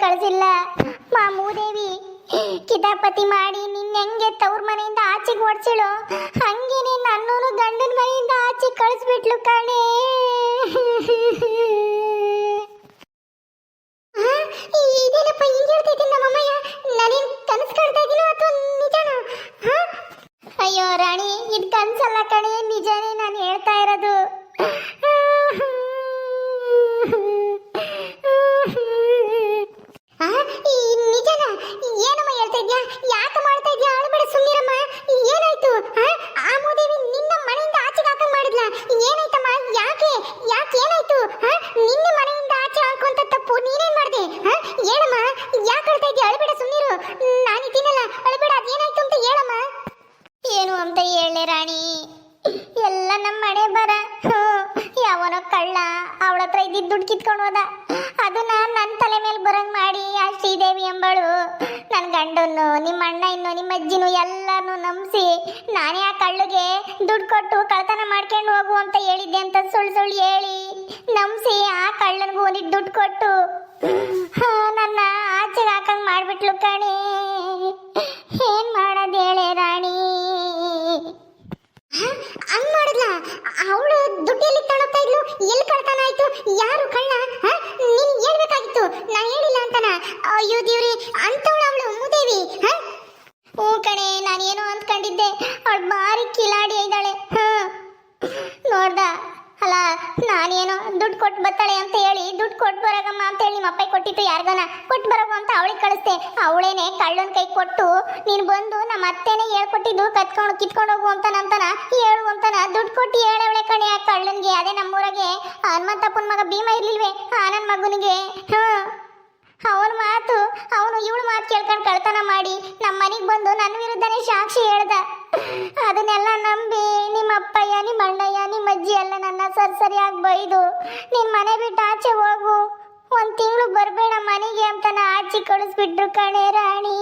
ಕಳಿಸಿಲ್ಲ. ಮೂದೇವಿ ಕಿತಾಪತಿ ಮಾಡಿ ನಿನ್ನ ಹೆಂಗೆ ತವ್ರ ಮನೆಯಿಂದ ಆಚೆಗೆ ಓಡಿಸಿಳು ಹಂಗೇನೆ ನನ್ನೂನು ಗಂಡನ ಮನೆಯಿಂದ ಆಚೆಗೆ ಕಳಿಸ್ಬಿಟ್ಲು ಕಣೆ. ಇದೇನಪ್ಪ ಹಿಂಗೆ ಹೇಳ್ತಾ ಇದ್ದೀನಿ ನಮ್ಮಮ್ಮಯ್ಯ, ನಾನೇನು ಕನಸು ಕಾಣ್ತಾ ಇದ್ದೀನೋ ಅಥವಾ ನಿಜಾನ? ಅಯ್ಯೋ ರಾಣಿ, ಇದು ಕನಸಲ್ಲ ಕಣೆ, ನಿಜಾನೇ ನಾನು ಹೇಳ್ತಾ ಇರೋದು. ನಿಜನ? ಏನಮ್ಮ ಹೇಳ್ತಾ ಇದ್ಯಾ? ಯಾಕೆ ಮಾಡ್ತಾ ಇದ್ಯಾ? ಅಳಬೇಡ, ಸುಮ್ಮನಿರಮ್ಮ. ಏನಾಯ್ತು? ಆ ಮೂದೇವಿ ನಿನ್ನ ಮನೆಯಿಂದ ಆಚೆಗೆ ಹಾಕಂಗ್ ಮಾಡಿದ್ಲ? ಏನಾಯ್ತಮ್ಮ? ಯಾಕೆ ಯಾಕೆ ಏನಾಯ್ತು? ನಿನ್ನ ಮನೆಯಿಂದ ಆಚೆ ಹಾಕುವಂತ ತಪ್ಪು ನೀನೇನ್ ಮಾಡ್ದೆ? ಹೇಳಮ್ಮ, ಯಾಕೆ ಅಳ್ತಾ ಇದ್ಯಾ? ಅಳಬೇಡ, ಸುಮ್ಮನಿರು. ನಾನಿದ್ದೀನಲ್ಲ, ಅಳಬೇಡ. ಅದೇನಾಯ್ತು ಅಂತ ಹೇಳಮ್ಮ. ಏನು ಅಂತ ಹೇಳಲೆ ರಾಣಿ, ಎಲ್ಲ ನಮ್ಮ ಮನೆ ಬರ. ಯಾವನೋ ಕಳ್ಳ ಅವಳ ಹತ್ರ ಇದ್ದಿದ್ದು ದುಡ್ಡು ಕಿತ್ಕೊಂಡು ಹೋದ. ಅದನ್ನ ನನ್ನ ತಲೆ ಮೇಲೆ ಬರಂಗ್ ಮಾಡಿ ಆ ಶ್ರೀದೇವಿ ಎಂಬಳು ನನ್ನ ಗಂಡನ್ನು, ನಿಮ್ಮ ಅಣ್ಣ ಇನ್ನು ನಿಮ್ಮ ಅಜ್ಜಿನೂ ಎಲ್ಲಾನು ನಂಬಿಸಿ ನಾನೇ ಆ ಕಳ್ಳಿಗೆ ದುಡ್ಡು ಕೊಟ್ಟು ಕಳ್ತನ ಮಾಡ್ಕೊಂಡು ಹೋಗು ಅಂತ ಹೇಳಿದ್ದೆ ಅಂತ ಸುಳ್ಳು ಸುಳ್ಳು ಹೇಳಿ ನಂಬಿಸಿ ಆ ಕಳ್ಳನಿಗೂ ಒಂದಿಟ್ಟು ದುಡ್ಡು ಕೊಟ್ಟು ನನ್ನ ಆಚೆಗೆ ಹಾಕಂಗ್ ಮಾಡ್ಬಿಟ್ಲು ಕಣೆ. ಏನ್ ಮಾಡೋದು ಹೇಳೆ ರಾಣಿ? ಹಂಗ್ ಮಾಡಿದ್ಲ? ಅವಳು ದುಡ್ಡೆಲ್ಲಿ ತಗೊಳ್ತಾ ಇದ್ಲು? ಎಲ್ಲಿ ಕಳ್ತನ ಆಯ್ತು? ಯಾರು ಕಳ್ಳ? ನೀನ್ ಹೇಳ್ಬೇಕಾಗಿತ್ತು, ನಾನು ಹೇಳಿಲ್ಲ ಅಂತನ. ಅಯ್ಯೋ ದೇವ್ರಿ, ಅಂತವಳು ಅವಳು ಮೂದೇವಿ? ಹ್ಞೂ ಕಣೆ, ನಾನೇನೋ ಅಂದ್ಕೊಂಡಿದ್ದೆ. ಅವಳು ಬಾರಿ ಕಿಲಾಡಿ ಇದ್ದಾಳೆ. ನೋಡ್ದ ಅಲ್ಲ, ನಾನೇನೋ ದುಡ್ಡು ಕೊಟ್ಟು ಬರ್ತಾಳೆ ಅಂತ ಹೇಳಿ ದುಡ್ಡು ಕೊಟ್ಟು ಬರೋಗಮ್ಮ ಅಂತ ಹೇಳಿ ನಿಮ್ಮ ಅಪ್ಪ ಕೊಟ್ಟಿತ್ತು ಯಾರಿಗಾನ ಕೊಟ್ಟು ಬರೋಗು ಅಂತ ಅವಳಿಗೆ ಕಳಿಸ್ದೆ. ಅವಳೇನೆ ಕಳ್ಳನ ಕೈ ಕೊಟ್ಟು ನೀನು ಬಂದು ನಮ್ಮ ಅತ್ತೆನೇ ಹೇಳ್ಕೊಟ್ಟಿದ್ದು ಕಿತ್ಕೊಂಡು ಹೋಗು ಅಂತನಂತನ ಹೇಳು ಅಂತನ ದುಡ್ಡು ಕೊಟ್ಟು ಹೇಳವಳೆ ಕಣೆ ಆ ಕಳ್ಳನಿಗೆ. ಅದೇ ನಮ್ಮೂರಾಗೆ ಹನುಮಂತಪ್ಪನ ಮಗ ಭೀಮ ಇರ್ಲಿಲ್ವೇ, ಆ ನನ್ನ ಮಗನಿಗೆ ಅವನ ಮಾತು, ಅವನು ಇವಳು ಮಾತು ಕೇಳ್ಕೊಂಡು ಕಳ್ತನ ಮಾಡಿ ನಮ್ಮ ಮನೆಗೆ ಬಂದು ನನ್ನ ವಿರುದ್ಧನೇ ಸಾಕ್ಷಿ ಹೇಳ್ದ. ಅದನ್ನೆಲ್ಲ ನಂಬಿ ನಿಮ್ಮ ಅಪ್ಪಯ್ಯ, ನಿಮ್ಮ ಅಣ್ಣಯ್ಯ, ನಿಮ್ಮ ಅಜ್ಜಿ ಎಲ್ಲ ನನ್ನ ಸರಿಯಾಗಿ ಬೈದು ನಿನ್ನ ಮನೆ ಬಿಟ್ಟು ಆಚೆ ಹೋಗು, 1 ತಿಂಗಳು ಬರಬೇಡ ಮನೆಗೆ ಅಂತನ ಆಚೆ ಕಳಿಸ್ಬಿಟ್ರು ಕಣೆ ರಾಣಿ.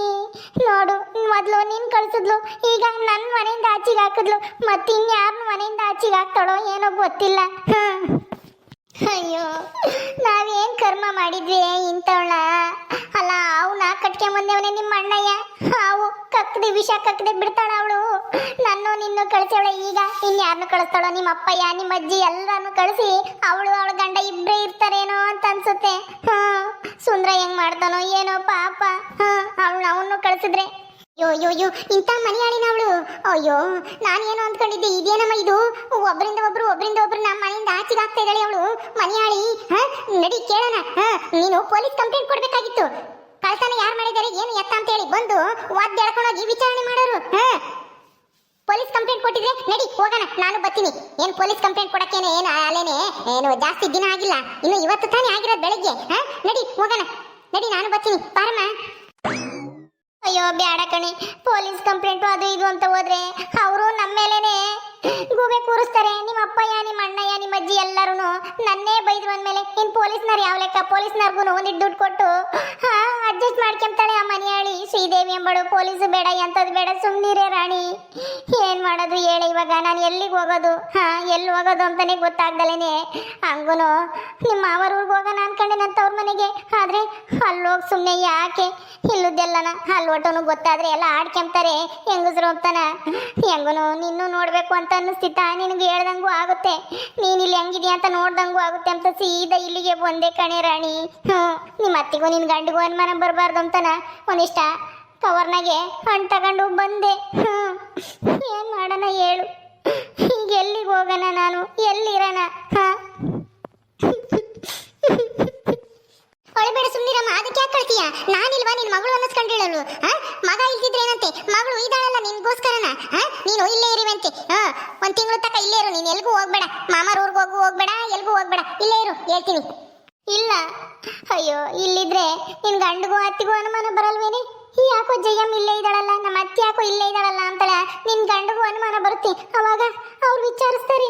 ನೋಡು, ಮೊದಲು ನೀನು ಕಳಿಸಿದ್ಲು, ಈಗ ನನ್ನ ಮನೆಯಿಂದ ಆಚೆಗೆ ಹಾಕಿದ್ಲು. ಮತ್ತೆ ಇನ್ಯಾರನ್ನ ಮನೆಯಿಂದ ಆಚೆಗೆ ಹಾಕ್ತಾಳೋ ಏನೋ ಗೊತ್ತಿಲ್ಲ. ಅಯ್ಯೋ, ನಾವೇನ್ ಕರ್ಮ ಮಾಡಿದ್ವಿ ಇಂಥವಳ? ಅಲ್ಲ, ಅವನ ಕಟ್ಕೆ ಮುಂದೆವನೇ ನಿಮ್ಮ ಅಣ್ಣಯ್ಯ. ಹಾವು ಕಕ್ಕದೆ ವಿಷ ಕಕ್ಕದೆ ಬಿಡ್ತಾಳ ಅವಳು. ನನ್ನ ನಿನ್ನೂ ಕಳಿಸವಳೆ. ಈಗ ಇನ್ಯಾರನ್ನು ಕಳಿಸ್ತಾಳೋ? ನಿಮ್ಮ ಅಪ್ಪಯ್ಯ, ನಿಮ್ಮ ಅಜ್ಜಿ ಎಲ್ಲರನ್ನು ಕಳಿಸಿ ಅವಳು ಅವಳ ಗಂಡ ಇಬ್ಬರೇ ಇರ್ತಾರೇನೋ ಅಂತ ಅನ್ಸುತ್ತೆ. ಸುಂದ್ರ ಹೆಂಗ್ ಮಾಡ್ತಾನೋ ಏನೋ ಪಾಪ. ಅವನು ಕಳಿಸಿದ್ರೆ ಅಯ್ಯೋ ಇಂಥ ಮನೆಯಾಳಿನ ಅವಳು. ಅಯ್ಯೋ, ನಾನೇನು ಅಂದ್ಕೊಂಡಿದ್ದೆ, ಇದೇನಮ್ಮ ಇದು? ಒಬ್ಬರಿಂದ ಒಬ್ರು ನಮ್ಮ ಮನೆಯಿಂದ ಆಚೆಗೆ ಆಗ್ತಾ ಇದ್ದಾಳೆ ಅವಳು ಮನೆಯಾಳಿ. ನಡಿ ಕೇಳೋಣ. ನೀನು ಪೊಲೀಸ್ ಕಂಪ್ಲೇಂಟ್ ಕೊಡ್ಬೇಕಾಗಿತ್ತು. ಕಳ್ತನ ಯಾರು ಮಾಡಿದ್ದಾರೆ, ಏನು ಎತ್ತ ಅಂತ ಹೇಳಿ ಬಂದು ಒದ್ದು ಎಳ್ಕೊಂಡೋಗಿ ವಿಚಾರಣೆ ಮಾಡೋರು. ಪೊಲೀಸ್ ಕಂಪ್ಲೇಂಟ್ ಕೊಟ್ಟಿದ್ರೆ ನಡಿ ಹೋಗೋಣ, ನಾನು ಬರ್ತೀನಿ. ಏನು ಪೊಲೀಸ್ ಕಂಪ್ಲೇಂಟ್ ಕೊಡಕ್ಕೇನೆ ಏನು ಅಲ್ಲೇನೆ ಏನು ಜಾಸ್ತಿ ದಿನ ಆಗಿಲ್ಲ, ಇನ್ನು ಇವತ್ತು ತಾನೇ ಆಗಿರೋದು ಬೆಳಗ್ಗೆ. ನಡಿ ಹೋಗೋಣ, ನಡಿ, ನಾನು ಬರ್ತೀನಿ, ಬಾರಮ್ಮ. ಅಯ್ಯೋ ಬೇಡ ಕಣೆ, ಪೊಲೀಸ್ ಕಂಪ್ಲೇಂಟು ಅದು ಇದು ಅಂತ ಹೋದ್ರೆ ಅವರು ನಮ್ಮ ಮೇಲೇನೆ ಗೂಬೆ ಕೂರಿಸ್ತಾರೆ. ನಿಮ್ಮ ಅಪ್ಪಯ್ಯ, ನಿಮ್ಮ ಅಣ್ಣಯ್ಯ, ನಿಮ್ಮ ಅಜ್ಜಿ ಎಲ್ಲರೂ ನನ್ನೇ ಬೈದು ಬಂದ್ಮೇಲೆ ಇನ್ನು ಪೊಲೀಸ್ನವ್ರು ಯಾವ ಲೆಕ್ಕ? ಪೊಲೀಸ್ನವ್ರಿಗೂ ಒಂದಿಟ್ಟು ದುಡ್ಡು ಕೊಟ್ಟು ಅಡ್ಜಸ್ಟ್ ಮಾಡ್ಕೊಂತಾಳೆ ಆ ಮನೆಯಾಳಿ ಶ್ರೀದೇವಿ ಎಂಬಳು. ಪೊಲೀಸು ಬೇಡ, ಎಂಥದ್ದು ಬೇಡ, ಸುಮ್ಮನಿರೇ ರಾಣಿ. ಏನು ಮಾಡೋದು ಹೇಳಿ ಇವಾಗ? ನಾನು ಎಲ್ಲಿಗೆ ಹೋಗೋದು? ಎಲ್ಲಿ ಹೋಗೋದು ಅಂತಲೇ ಗೊತ್ತಾಗ್ದಲೇನೆ ಹಂಗೂ ನಿಮ್ಮ ಮಾವರ ಊರಿಗೆ ಹೋಗೋಣ ಅನ್ಕೊಂಡೆ ನನ್ನ ತವ್ರ ಮನೆಗೆ. ಆದರೆ ಅಲ್ಲೋಗಿ ಸುಮ್ಮನೆ ಯಾಕೆ ಇಲ್ಲದೆಲ್ಲನ ಅಲ್ಲಿ ಒಟ್ಟನು ಗೊತ್ತಾದರೆ ಎಲ್ಲ ಆಡ್ಕೊಂತಾರೆ ಹೆಂಗಸ್ರು ಅಂತಾನ. ಹೆಂಗೂ ನಿನ್ನೂ ನೋಡಬೇಕು ಅಂತ ಅನ್ನಿಸ್ತಿತ್ತ, ನಿನಗೆ ಹೇಳ್ದಂಗೂ ಆಗುತ್ತೆ, ನೀನು ಇಲ್ಲಿ ಹೆಂಗಿದೆಯಾ ಅಂತ ನೋಡ್ದಂಗೂ ಆಗುತ್ತೆ ಅಂತ ಸೀದಾ ಇಲ್ಲಿಗೆ ಬಂದೆ ಕಣೆ ರಾಣಿ. ನಿಮ್ಮ ಅತ್ತಿಗೂ ನಿನ್ನ ಗಂಡಿಗೂ ಅನುಮಾನ ಬರಬಾರ್ದು ಅಂತನ ಒಂದಿಷ್ಟ ಕವರ್ನಾಗೆ ಹಣ್ಣು ತಗೊಂಡು ಬಂದೆ. ಏನು ಮಾಡೋಣ ಹೇಳು? ಈಗ ಎಲ್ಲಿಗೆ ಹೋಗೋಣ ನಾನು? ಎಲ್ಲಿರೋಣ? ಒಳಬೇಡ, ಸುಮ್ಮನಿರಮ್ಮ. ಅದಕ್ಕೆ ಯಾಕೆ ಕಳ್ತೀಯ? ನಾನಿಲ್ವಾ ನಿನ್ನ ಮಗಳು ಅನ್ನಿಸ್ಕೊಂಡಿಳಲು? ಮಗ ಇಲ್ದಿದ್ರೆ ಏನಂತೆ, ಮಗಳು ಇದ್ದಾಳಲ್ಲ ನಿನ್ಗೋಸ್ಕರನ. ನೀನು ಇಲ್ಲೇ ಇರುವಂತೆ. 1 ತಿಂಗಳು ತನಕ ಇಲ್ಲೇ ಇರು, ನೀನು ಎಲ್ಗೂ ಹೋಗ್ಬೇಡ. ಮಾಮರ ಊರಿಗೆ ಹೋಗ್ಬೇಡ, ಎಲ್ಗೂ ಹೋಗ್ಬೇಡ, ಇಲ್ಲೇ ಇರು ಹೇಳ್ತೀನಿ. ಇಲ್ಲ, ಅಯ್ಯೋ, ಇಲ್ಲಿದ್ರೆ ನಿನ್ ಗಂಡಿಗೂ ಅತ್ತಿಗೂ ಅನುಮಾನ ಬರಲ್ವೇನೆ? ಯಾಕೋ ಜಯಮ್ಮ ಇಲ್ಲೇ ಇದ್ದಾಳಲ್ಲ, ನಮ್ಮ ಅತ್ತೆ ಯಾಕೋ ಇಲ್ಲೇ ಇದ್ದಾಳಲ್ಲ ಅಂತಳ ನಿನ್ ಗಂಡಿಗೂ ಅನುಮಾನ ಬರುತ್ತೆ. ಅವಾಗ ಅವ್ರು ವಿಚಾರಿಸ್ತಾರೆ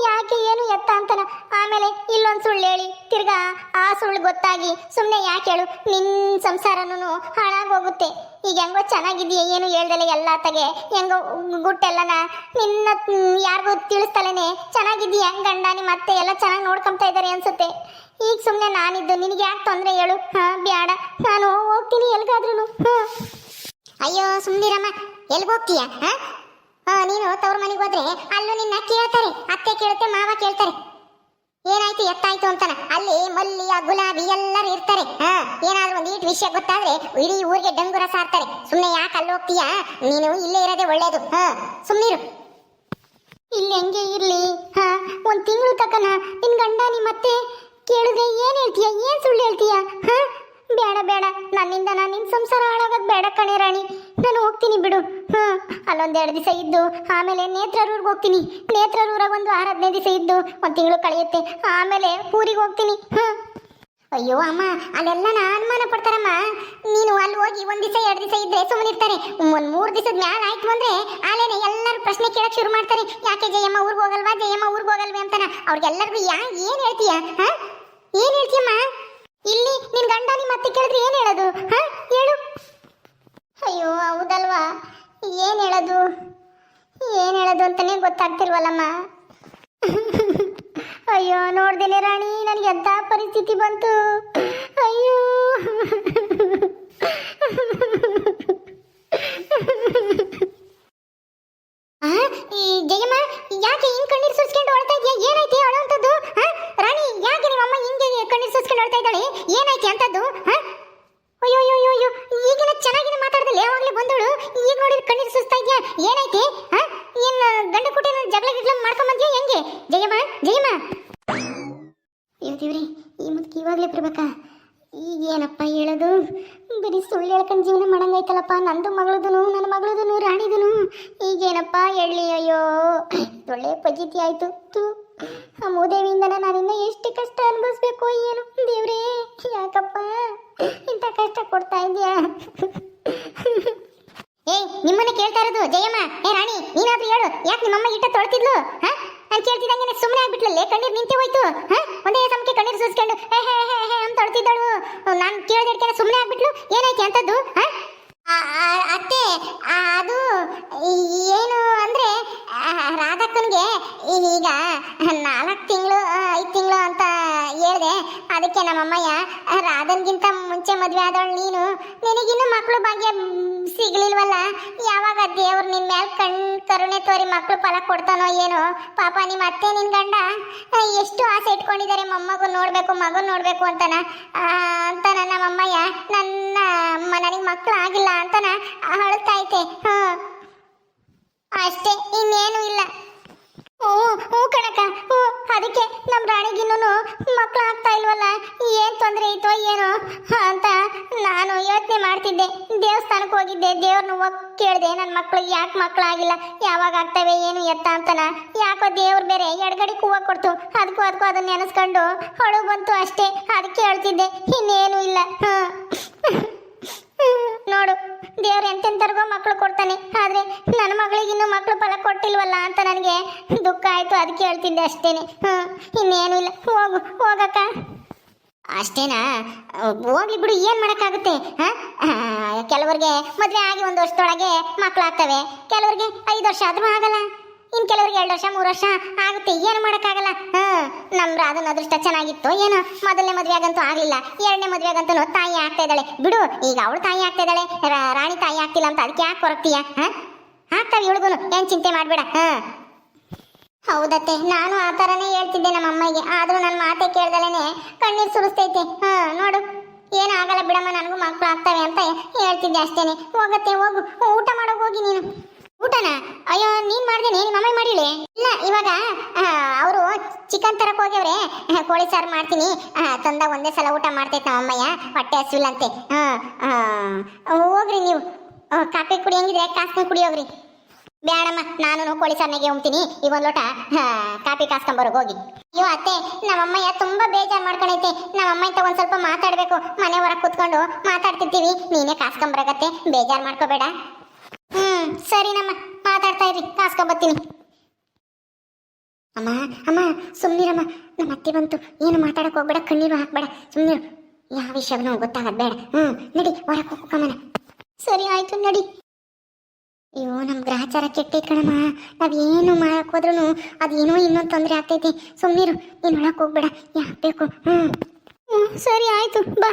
ಯಾಕೆ ಏನು ಎತ್ತ ಅಂತನ. ಆಮೇಲೆ ಇಲ್ಲೊಂದು ಸುಳ್ಳು ಹೇಳಿ ತಿರ್ಗಾ ಆ ಸುಳ್ಳು ಗೊತ್ತಾಗಿ ಸುಮ್ಮನೆ ಯಾಕೆ ಹೇಳು, ನಿನ್ನ ಸಂಸಾರನೂ ಹಾಳಾಗೋಗುತ್ತೆ. ಈಗ ಹೆಂಗೋ ಚೆನ್ನಾಗಿದೆಯಾ, ಏನು ಹೇಳ್ದಲೆ ಎಲ್ಲ ತಗೆ ಹೆಂಗೋ ಗುಟ್ಟೆಲ್ಲನ ನಿನ್ನ ಯಾರಿಗೂ ತಿಳಿಸ್ತಲೇನೆ ಚೆನ್ನಾಗಿದೆಯಾ, ಗಂಡ ನಿಮ್ಮ ಅತ್ತೆ ಎಲ್ಲ ಚೆನ್ನಾಗಿ ನೋಡ್ಕೊಂತಾ ಇದ್ದಾರೆ ಅನ್ಸುತ್ತೆ. ಈಗ ಸುಮ್ಮನೆ ನಾನಿದ್ದು ನಿನಗೆ ಯಾಕೆ ತೊಂದರೆ ಹೇಳು? ಹಾ ಬೇಡ, ನಾನು ಹೋಗ್ತೀನಿ ಎಲ್ಗಾದ್ರೂ. ಅಯ್ಯೋ ಸುಮ್ನಿರಮ್ಮ, ಎಲ್ಗೆ ಹೋಗ್ತೀಯ? ನೀನು ತವ್ರ ಮನೆಗೆ ಹೋದ್ರೆ ಅಲ್ಲೂ ನಿನ್ನ ಕೇಳ್ತಾರೆ, ಅತ್ತೆ ಕೇಳುತ್ತೆ, ಮಾವ ಕೇಳ್ತಾರೆ, ಏನಾಯ್ತು ಎತ್ತಾಯ್ತು ಅಂತಾನ. ಅಲ್ಲಿ ಮಲ್ಲಿಯ ಗುಲಾಬಿ ಎಲ್ಲರೂ ಇರ್ತಾರೆ. ಏನಾದ್ರೂ ಒಂದು ಈಟ್ ವಿಷಯ ಗೊತ್ತಾದ್ರೆ ಇಡೀ ಊರಿಗೆ ಡಂಗುರ ಸಾರ್ತಾರೆ. ಸುಮ್ನೆ ಯಾಕೆ ಅಲ್ಲಿ ಹೋಗ್ತೀಯ? ನೀನು ಇಲ್ಲೇ ಇರೋದೇ ಒಳ್ಳೇದು. ಸುಮ್ನಿರು. ಇಲ್ಲಿ ಹೆಂಗೆ ಇರ್ಲಿ? ಒಂದ್ ತಿಂಗಳು ತಕನ ನಿನ್ ಗಂಡ ನಿಮ್ಮತ್ತೆ ಕೇಳಿದ್ರೆ ಏನ್ ಹೇಳ್ತೀಯ? ಏನ್ ಸುಳ್ಳು ಹೇಳ್ತೀಯ? ಬೇಡ ಬೇಡ, ನನ್ನಿಂದ ನಾನು ನಿನ್ ಸಂಸಾರ ಹಾಳಾಗೋದು ಬೇಡ ಕಣೆ ರಾಣಿ. ನಾನು ಹೋಗ್ತೀನಿ ಬಿಡು. ಅಲ್ಲೊಂದೆರಡು ದಿವಸ ಇದ್ದು ಆಮೇಲೆ ನೇತ್ರರೂರ್ಗೆ ಹೋಗ್ತೀನಿ. ನೇತ್ರರೂರಾಗ ಒಂದು 6-15 ದಿವಸ ಇದ್ದು ಒಂದು ತಿಂಗಳು ಕಳೆಯುತ್ತೆ. ಆಮೇಲೆ ಊರಿಗೆ ಹೋಗ್ತೀನಿ. ಅಯ್ಯೋ ಅಮ್ಮ, ಅಲ್ಲೆಲ್ಲ ಅನುಮಾನ ಪಡ್ತಾರಮ್ಮ. ನೀನು ಅಲ್ಲಿ ಹೋಗಿ 1 ದಿವಸ 2 ದಿವಸ ಇದ್ರೆ ಸುಮ್ಮನೆ ಇರ್ತಾರೆ. 3 ದಿವಸದ ಮ್ಯಾಲ ಆಯ್ತು ಅಂದ್ರೆ ಆಲೇನೆ ಎಲ್ಲರೂ ಪ್ರಶ್ನೆ ಕೇಳಕ್ ಶುರು ಮಾಡ್ತಾರೆ. ಯಾಕೆ ಜಯಮ್ಮ ಊರಿಗೆ ಹೋಗಲ್ವಾ, ಜಯಮ್ಮ ಊರಿಗೆ ಹೋಗಲ್ವೇ ಅಂತಾನ. ಅವ್ರಿಗೆಲ್ಲರಿಗೂ ಏನ್ ಹೇಳ್ತೀಯ? ಏನ್ ಹೇಳ್ತೀಯಮ್ಮ? ಇಲ್ಲಿ ನಿನ್ ಗಂಡ ನಿಮ್ಮ ಮತ್ತೆ ಕೇಳಿದ್ರೆ ಏನ್ ಹೇಳೋದು? ಹೇಳು. ಅಯ್ಯೋ ಹೌದಲ್ವಾ, ಏನ್ ಹೇಳೋದು ಅಂತಾನೆ ಗೊತ್ತಾಗ್ತಿಲ್ವಲ್ಲಮ್ಮ. ಅಯ್ಯೋ ನೋಡ್ದೇನೆ ರಾಣಿ, ನನಗೆ ಎಂತ ಪರಿಸ್ಥಿತಿ ಬಂತು. ಅಯ್ಯೋ ಜಯಮ್ಮ, ಯಾಕೆ ಹಿಂಗ್ ಕಣ್ಣೀರ್ ಸುರಿಸ್ಕೊಂಡು ಹೊಳ್ತಾ ಇದೆಯಾ? ಏನೈತಿ ಅಳುವಂಥದ್ದು? ರಾಣಿ, ಯಾಕೆ ನಿಮ್ಮಮ್ಮ ಹಿಂಗೆ ಕಣ್ಣೀರ್ ಸುರಿಸ್ಕೊಂಡು ಹೊಳ್ತಾ ಇದ್ದಾಳೆ? ಏನೈತಿ ಅಂತದ್ದು? ಅಯ್ಯೋ ಅಯ್ಯೋ ಅಯ್ಯೋ, ಈಗಿನ ಚೆನ್ನಾಗಿನ ಮಾತಾಡ್ದಲ್ಲ, ಯಾವಾಗಲೇ ಬಂದಳು, ಈಗ ನೋಡಿ ಕಣ್ಣೀರ್ ಸುರಿಸ್ತಾ ಇದೆಯಾ? ಏನೈತಿ? ಏನ್ ಗಂಡ ಕುಟಿ ಜಗಳ ಗಿಗ್ಲ ಮಾಡ್ಕೊಂಬಂದ್ಯಾ ಹೆಂಗೆ? ಜಯಮ್ಮ ಜಯಮ್ಮ, ದೇವ್ರಿ ಈ ಮುದುಕಿ ಇವಾಗಲೇ ಬರ್ಬೇಕಾ? ಈಗೇನಪ್ಪ ಹೇಳೋದು? ಬರೀ ಸುಳ್ಳು ಹೇಳ್ಕೊಂಡು ಜೀವನ ಮಾಡಂಗೈತಲ್ಲಪ್ಪ. ನಂದು ಮಗಳದನು, ನನ್ನ ಮಗಳದನು, ರಾಣಿದನು. ಈಗೇನಪ್ಪ ಹೇಳಲಿ? ಅಯ್ಯೋ ಒಳ್ಳೆ ಪಜಿತಿ ಆಯ್ತು. ಆ ಮೂದೇವಿಯಿಂದ ನಾನಿನ್ನ ಎಷ್ಟು ಕಷ್ಟ ಅನುಭವಿಸ್ಬೇಕು ಏನು ದೇವ್ರೇ? ಯಾಕಪ್ಪ ಇಂಥ ಕಷ್ಟ ಕೊಡ್ತಾ ಇದೆಯಾ? ನಿಮ್ಮನ್ನ ಕೇಳ್ತಾ ಇರೋದು ಜಯಮ್ಮ. ರಾಣಿ, ನೀನಾದ್ರೂ ಹೇಳು, ಯಾಕೆ ನಿಮ್ಮಮ್ಮ ಇಟ್ಟ ತೊಳ್ತಿದ್ಲು? ನಾನು ಕೇಳ್ತಿದ್ದಂಗೆ ಸುಮ್ಮನೆ ಆಗ್ಬಿಟ್ಲಲ್ಲೇ, ಕಣ್ಣೀರು ನಿಂತೆ ಹೋಯ್ತು. ಒಂದೇ ಸಮಕ್ಕೆ ಕಣ್ಣೀರು ಸುರಿಸ್ಕೊಂಡು ಅಂತ ತೊಳ್ತಿದ್ದಳು. ನಾನು ಕೇಳಿದಕ್ಕೆ ಸುಮ್ಮನೆ ಆಗ್ಬಿಟ್ಲು. ಏನೈತಿ ಅಂತದ್ದು? ಅತ್ತೆ, ಅದು ಏನು ಅಂದ್ರೆ ರಾಧಕ್ಕನಿಗೆ ಈಗ 4 ತಿಂಗಳು 5 ತಿಂಗಳು ಅಂತ ಹೇಳಿದೆ. ಅದಕ್ಕೆ ನಮ್ಮಮ್ಮಯ್ಯ ರಾಧನ್ಗಿಂತ ಮುಂಚೆ ಮದುವೆ ಆದವಳು ನೀನು, ನಿನಗಿನ್ನೂ ಮಕ್ಕಳು ಭಾಗ್ಯ ಸಿಗ್ಲಿಲ್ವಲ್ಲ, ಯಾವಾಗ ದೇವ್ರು ನಿನ್ ಮೇಲೆ ಕರುಣೆ ತೋರಿ ಮಕ್ಕಳು ಫಲ ಕೊಡ್ತಾನೋ ಏನೋ. ಪಾಪ ನಿಮ್ಮ ಅತ್ತೆ ನಿನ್ ಗಂಡ ಎಷ್ಟು ಆಸೆ ಇಟ್ಕೊಂಡಿದ್ದಾರೆ, ಮೊಮ್ಮಗು ನೋಡ್ಬೇಕು, ಮಗು ನೋಡ್ಬೇಕು ಅಂತಾನ ನಮ್ಮಮ್ಮಯ್ಯ. ನನಗೆ ಮಕ್ಕಳು ಆಗಿಲ್ಲ ಅಂತಾನ ಅಳ್ತಾ ಐತೆ. ಅಷ್ಟೇ, ಇನ್ನೇನು ಇಲ್ಲ. ಹ್ಞೂ ಕಣಕ್ಕ, ಅದಕ್ಕೆ ನಮ್ಮ ರಾಣಿಗಿನ್ನೂ ಮಕ್ಕಳು ಆಗ್ತಾ ಇಲ್ವಲ್ಲ, ಏನು ತೊಂದರೆ ಐತೋ ಏನೋ ಅಂತ ನಾನು ಯೋಚನೆ ಮಾಡ್ತಿದ್ದೆ. ದೇವಸ್ಥಾನಕ್ಕೆ ಹೋಗಿದ್ದೆ, ದೇವ್ರನ್ನ ಹೋಗಿ ಕೇಳಿದೆ, ನನ್ನ ಮಕ್ಳಿಗೆ ಯಾಕೆ ಮಕ್ಕಳಾಗಿಲ್ಲ, ಯಾವಾಗ ಆಗ್ತವೆ ಏನು ಎತ್ತ ಅಂತನ. ಯಾಕೋ ದೇವ್ರು ಬೇರೆ ಎಡಗಡೆ ಹೂವು ಕೊಡ್ತು, ಅದಕ್ಕೂ ಅದನ್ನ ನೆನೆಸ್ಕೊಂಡು ಹೊಳು ಬಂತು ಅಷ್ಟೇ. ಅದಕ್ಕೆ ಹೇಳ್ತಿದ್ದೆ, ಇನ್ನೇನು ಇಲ್ಲ. ನೋಡು, ದೇವ್ರು ಎಂತೆಂತರ್ಗೋ ಮಕ್ಕಳು ಕೊಡ್ತಾನೆ, ಆದ್ರೆ ನನ್ನ ಮಗಳಿಗೆ ಇನ್ನೂ ಮಕ್ಕಳು ಫಲ ಕೊಟ್ಟಿಲ್ವಲ್ಲ ಅಂತ ನನಗೆ ದುಃಖ ಆಯ್ತು. ಅದಕ್ಕೆ ಹೇಳ್ತಿದ್ದೆ ಅಷ್ಟೇನೆ. ಇನ್ನೇನು ಇಲ್ಲ. ಹೋಗಕ್ಕ. ಅಷ್ಟೇನಾ? ಹೋಗ್ಲಿ ಬಿಡು, ಏನ್ ಮಾಡಕ್ಕಾಗುತ್ತೆ? ಕೆಲವ್ರಿಗೆ ಮದ್ವೆ ಆಗಿ 1 ವರ್ಷದೊಳಗೆ ಮಕ್ಕಳಾಗ್ತವೆ, ಕೆಲವ್ರಿಗೆ 5 ವರ್ಷ ಆದ್ರೂ ಆಗಲ್ಲ, ಇನ್ ಕೆಲವ್ರಿಗೆ 2 ವರ್ಷ 3 ವರ್ಷ ಆಗುತ್ತೆ. ಏನು ಮಾಡಕ್ಕಾಗಲ್ಲ. ನಮ್ ರಾಧನ ಅದೃಷ್ಟ ಚೆನ್ನಾಗಿತ್ತು ಏನೋ, ಮೊದಲನೇ ಮದ್ವೆಗಂತೂ ಆಗ್ಲಿಲ್ಲ, 2ನೇ ಮದ್ವೆಗಂತೂ ತಾಯಿ ಆಗ್ತಾ ಇದ್ದಾಳೆ. ಬಿಡು, ಈಗ ಅವಳು ತಾಯಿ ಆಗ್ತಾ ಇದ್ದಾಳೆ, ರಾಣಿ ತಾಯಿ ಆಗ್ತಿಲ್ಲ ಅಂತ ಅದಕ್ಕೆ ಯಾಕೆ ಕೊರಗ್ತೀಯ? ಆಗ್ತಾವೆ ಇವಳಿಗೂ, ಏನ್ ಚಿಂತೆ ಮಾಡ್ಬೇಡ. ಹೌದತ್ತೆ, ನಾನು ಆ ಥರನೇ ಹೇಳ್ತಿದ್ದೆ ನಮ್ಮ ಅಮ್ಮಗೆ, ಆದ್ರೂ ನನ್ನ ಮಾತೆ ಕೇಳ್ದಲೇನೆ ಕಣ್ಣೀರು ಸುರಿಸ್ತೈತೆ. ನೋಡು, ಏನಾಗಲ್ಲ ಬಿಡಮ್ಮ, ನನಗೂ ಮಕ್ಕಳು ಆಗ್ತವೆ ಅಂತ ಹೇಳ್ತಿದ್ದೆ ಅಷ್ಟೇನೆ. ಹೋಗತ್ತೆ, ಹೋಗು, ಊಟ ಮಾಡೋಕೆ ಹೋಗಿ ನೀನು. ಊಟನ? ಅಯ್ಯೋ, ನೀನ್ ಮಾಡ್ದೇನೆ, ನಿಮ್ಮ ಅಮ್ಮ ಮಾಡಿಳೆ? ಇಲ್ಲ, ಇವಾಗ ಅವರು ಚಿಕನ್ ತರಕ್ ಹೋಗ್ಯವ್ರೆ, ಕೋಳಿ ಸಾರು ಮಾಡ್ತೀನಿ ತಂದ ಒಂದೇ ಸಲ ಊಟ ಮಾಡ್ತೈತೆ ನಮ್ಮ ಅಮ್ಮಯ್ಯ, ಹೊಟ್ಟೆ ಹಸಿವಿಲ್ಲಂತೆ. ಹೋಗ್ರಿ ನೀವು, ಕಾಫಿ ಕುಡಿ, ಹೆಂಗಿದ್ರೆ ಕಾಸ್ಕೊಂಡು ಕುಡಿ ಹೋಗ್ರಿ. ಬೇಡಮ್ಮ, ನಾನು ಕೋಳಿ ಸಾರ್ನಾಗೆ ಹೋಗ್ತೀನಿ, ಈಗ 1 ಲೋಟ ಕಾಫಿ ಕಾಸ್ಕೊಂಬರೋಗಿ ಹೋಗಿ. ಅಯ್ಯೋ ಅತ್ತೆ, ನಮ್ಮಮ್ಮಯ್ಯ ತುಂಬಾ ಬೇಜಾರು ಮಾಡ್ಕೊಂಡೈತೆ. ನಮ್ಮಮ್ಮ ಇಂತ ಒಂದ್ ಸ್ವಲ್ಪ ಮಾತಾಡ್ಬೇಕು, ಮನೆ ಹೊರಗೆ ಕುತ್ಕೊಂಡು ಮಾತಾಡ್ತಿರ್ತೀವಿ, ನೀನೇ ಕಾಸ್ಕೊಂಬರಗತ್ತೆ, ಬೇಜಾರು ಮಾಡ್ಕೋಬೇಡ. ಸರಿನಮ್ಮ, ಮಾತಾಡ್ತಾ ಇರಿ, ಕಾಸ್ಕೊಂಬತ್ತೀನಿ. ಅಮ್ಮ ಸುಮ್ನಿರಮ್ಮ, ನಮ್ಮ ಅತ್ತೆ ಬಂತು, ಏನು ಮಾತಾಡಕ್ ಹೋಗ್ಬೇಡ, ಕಣ್ಣೀರು ಹಾಕ್ಬೇಡ, ಸುಮ್ನಿರು. ಯಾವ ವಿಷಯ ಗೊತ್ತಾಗದ್ ಬೇಡ. ನಡಿ ಹೊರಗೆ ಹೋಗ್ಕಮ್ಮನ. ಸರಿ ಆಯ್ತು, ನಡಿ. ಅಯ್ಯೋ ನಮ್ಮ ಗ್ರಹಚಾರ ಕೆಟ್ಟೈತೆ ಕಣಮ್ಮ. ನಾವೇನು ಮಾಡಕ್ ಹೋದ್ರೂ ಅದೇನೋ ಇನ್ನೊಂದು ತೊಂದರೆ ಆಗ್ತೈತಿ. ಸುಮ್ಮನಿರು, ನೀನು ಒಳಕ್ಕೆ ಹೋಗ್ಬೇಡ. ಯಾಕೆ ಬೇಕು? ಸರಿ ಆಯ್ತು ಬಾ.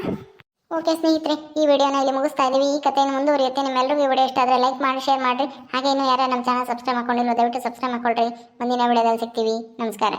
ಓಕೆ ಸ್ನೇಹಿತರೆ, ಈ ವಿಡಿಯೋನ ಇಲ್ಲಿ ಮುಗಿಸ್ತಾ ಇದ್ದೀವಿ. ಈ ಕಥೆಯನ್ನು ಮುಂದುವರಿಯುತ್ತೆ. ನಿಮ್ಮೆಲ್ಲರಿಗೂ ಈ ವಿಡಿಯೋ ಇಷ್ಟ ಆದರೆ ಲೈಕ್ ಮಾಡಿ, ಶೇರ್ ಮಾಡಿರಿ. ಹಾಗೆ ಇನ್ನೂ ಯಾರು ನಮ್ಮ ಚಾನಲ್ ಸಬ್ಸ್ಕ್ರೈಬ್ ಮಾಡ್ಕೊಂಡಿಲ್ಲ ದಯವಿಟ್ಟು ಸಬ್ಸ್ಕ್ರೈಬ್ ಮಾಡ್ಕೊಳ್ರಿ. ಮುಂದಿನ ವಿಡಿಯೋದಲ್ಲಿ ಸಿಗ್ತೀವಿ. ನಮಸ್ಕಾರ.